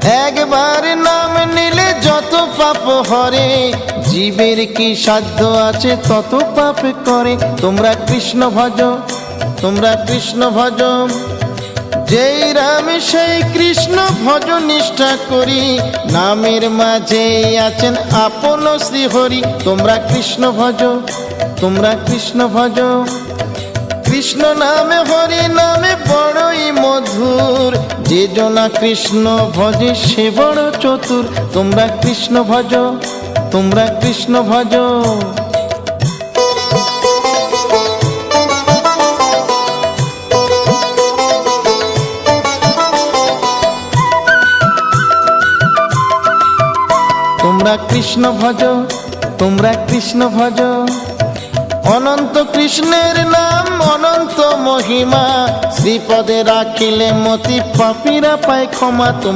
একবার নাম নিলে যত পাপ হরে, জীবের কি সাধ্য আছে তত পাপ করে। তোমরা কৃষ্ণ ভজ, তোমরা কৃষ্ণ ভজ, যেই রাম সেই কৃষ্ণ ভজ নিষ্ঠা করি, নামের মাঝে আছেন আপন শ্রীহরি। তোমরা কৃষ্ণ ভজ, তোমরা কৃষ্ণ ভজ, কৃষ্ণ নামে হরি নামে বড়ই মধুর, যে জনা কৃষ্ণ ভজে সে বড় চতুর। তোমরা কৃষ্ণ ভজ, তোমরা কৃষ্ণ ভজ। তোমরা কৃষ্ণ ভজ, তোমরা কৃষ্ণ ভজ, অনন্ত কৃষ্ণের নাম অনন্ত মহিমা, শ্রীপদে রাখিলে মতি পাপীরা পায় ক্ষমা।